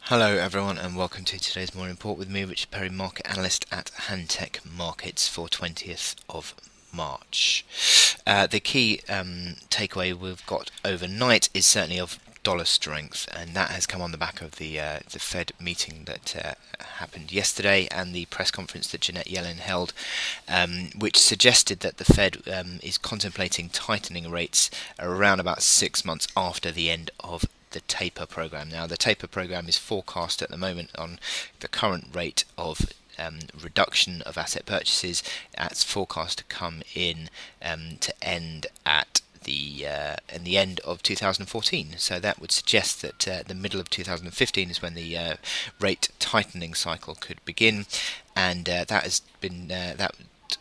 Hello everyone and welcome to today's morning report with me, Richard Perry, market analyst at Hantech Markets for 20th of March. The key takeaway we've got overnight is certainly of dollar strength, and that has come on the back of the Fed meeting that happened yesterday and the press conference that Janet Yellen held, which suggested that the Fed is contemplating tightening rates around about 6 months after the end of the taper program. Now, the taper program is forecast at the moment on the current rate of reduction of asset purchases. It's forecast to come in to end at in the end of 2014. So that would suggest that the middle of 2015 is when the rate tightening cycle could begin, and that has been that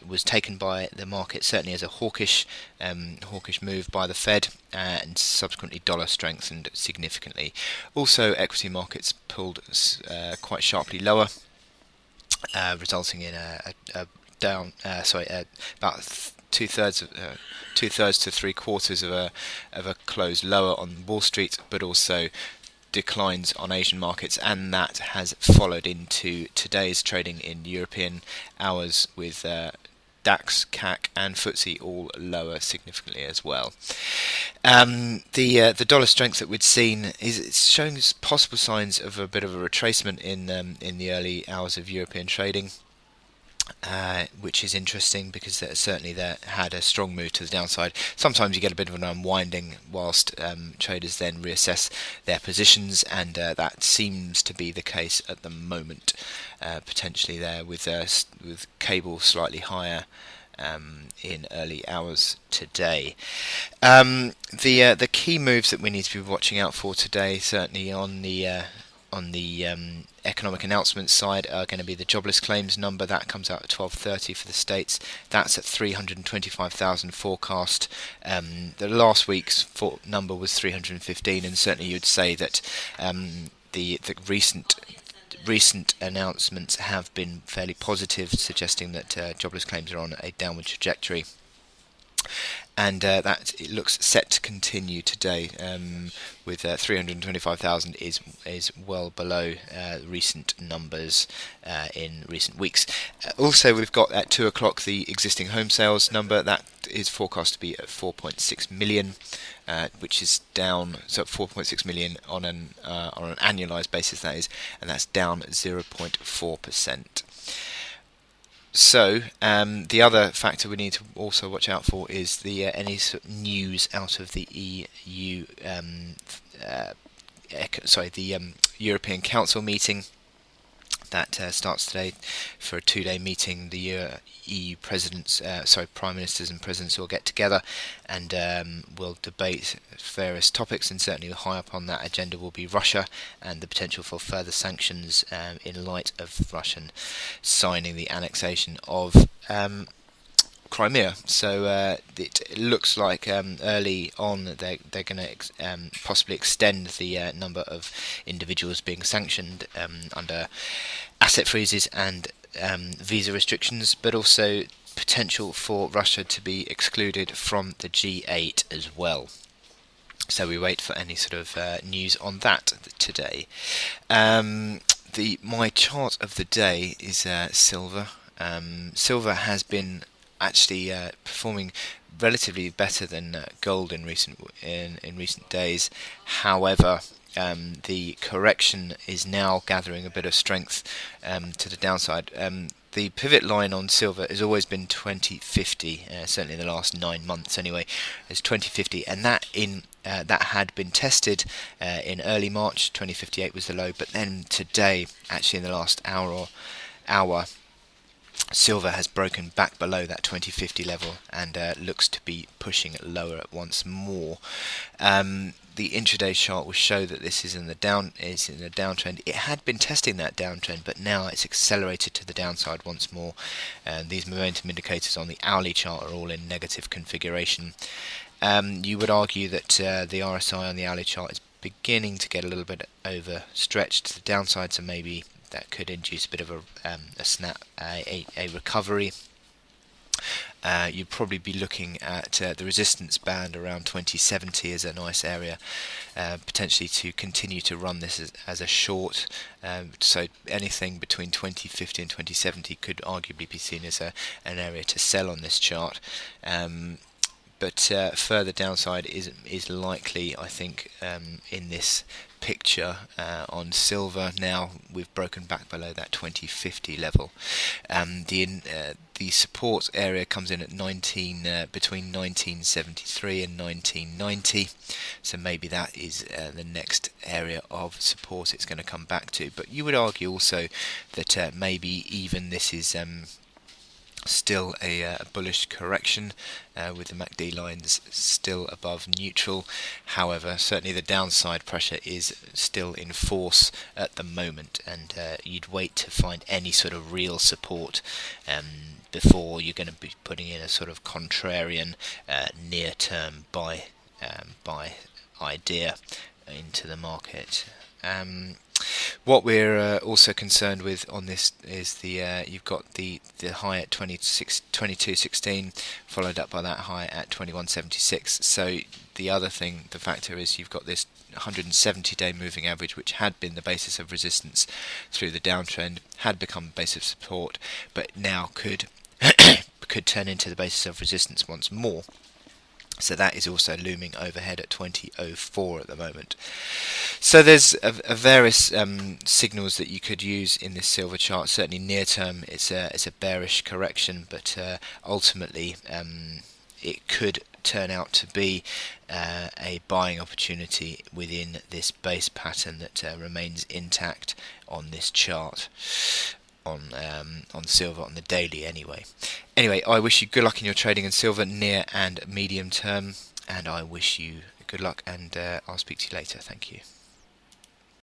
was taken by the market certainly as a hawkish move by the Fed, and subsequently dollar strengthened significantly. Also, equity markets pulled quite sharply lower, resulting in a down about two-thirds to three-quarters of a close lower on Wall Street, but also declines on Asian markets, and that has followed into today's trading in European hours with DAX, CAC and FTSE all lower significantly as well. The dollar strength that we'd seen is showing possible signs of a bit of a retracement in the early hours of European trading. Which is interesting because certainly that had a strong move to the downside. Sometimes you get a bit of an unwinding whilst traders then reassess their positions, and that seems to be the case at the moment, potentially there with cable slightly higher in early hours today. The key moves that we need to be watching out for today, certainly on the economic announcement side, are going to be the jobless claims number. That comes out at 12:30 for the States. That's at 325,000 forecast. The last week's number was 315, and certainly you'd say that the recent announcements have been fairly positive, suggesting that jobless claims are on a downward trajectory. And that it looks set to continue today, with 325,000 is well below recent numbers in recent weeks. Also, we've got at 2 o'clock the existing home sales number. That is forecast to be at 4.6 million, which is down. So 4.6 million on an annualized basis, that is, and that's down 0.4%. So the other factor we need to also watch out for is the any sort of news out of the EU, the European Council meeting that starts today for a 2-day meeting. The EU presidents, prime ministers and presidents will get together and will debate various topics, and certainly high up on that agenda will be Russia and the potential for further sanctions in light of Russian signing the annexation of Crimea. So it looks like early on they're going to possibly extend the number of individuals being sanctioned under asset freezes and visa restrictions, but also potential for Russia to be excluded from the G8 as well. So we wait for any sort of news on that today. My chart of the day is silver. Silver has been actually performing relatively better than gold in recent days. However, the correction is now gathering a bit of strength to the downside. The pivot line on silver has always been 2050, certainly in the last 9 months anyway. It's 2050, and that had been tested in early March. 2058 was the low, but then today, actually in the last hour, silver has broken back below that 2050 level and looks to be pushing it lower once more. The intraday chart will show that this is in the downtrend. It had been testing that downtrend, but now it's accelerated to the downside once more. These momentum indicators on the hourly chart are all in negative configuration. You would argue that the RSI on the hourly chart is beginning to get a little bit overstretched to the downside, so maybe that could induce a bit of a snap, a recovery. You'd probably be looking at the resistance band around 2070 as a nice area, potentially to continue to run this as a short. So anything between 2050 and 2070 could arguably be seen as an area to sell on this chart. But further downside is likely, I think, in this picture on silver. Now we've broken back below that 2050 level. The support area comes in at between 1973 and 1990, so maybe that is the next area of support it's going to come back to. But you would argue also that maybe even this is still a bullish correction, with the MACD lines still above neutral. However, certainly the downside pressure is still in force at the moment, and you'd wait to find any sort of real support before you're going to be putting in a sort of contrarian near-term buy idea into the market. What we're also concerned with on this is you've got the high at 2216, followed up by that high at 2176. So the factor is you've got this 170-day moving average, which had been the basis of resistance through the downtrend, had become the basis of support, but now could turn into the basis of resistance once more. So that is also looming overhead at 2004 at the moment. So there's various signals that you could use in this silver chart. Certainly near term, it's a bearish correction, but ultimately it could turn out to be a buying opportunity within this base pattern that remains intact on this chart. On silver on the daily anyway. Anyway, I wish you good luck in your trading in silver near and medium term, and I wish you good luck, and I'll speak to you later. Thank you.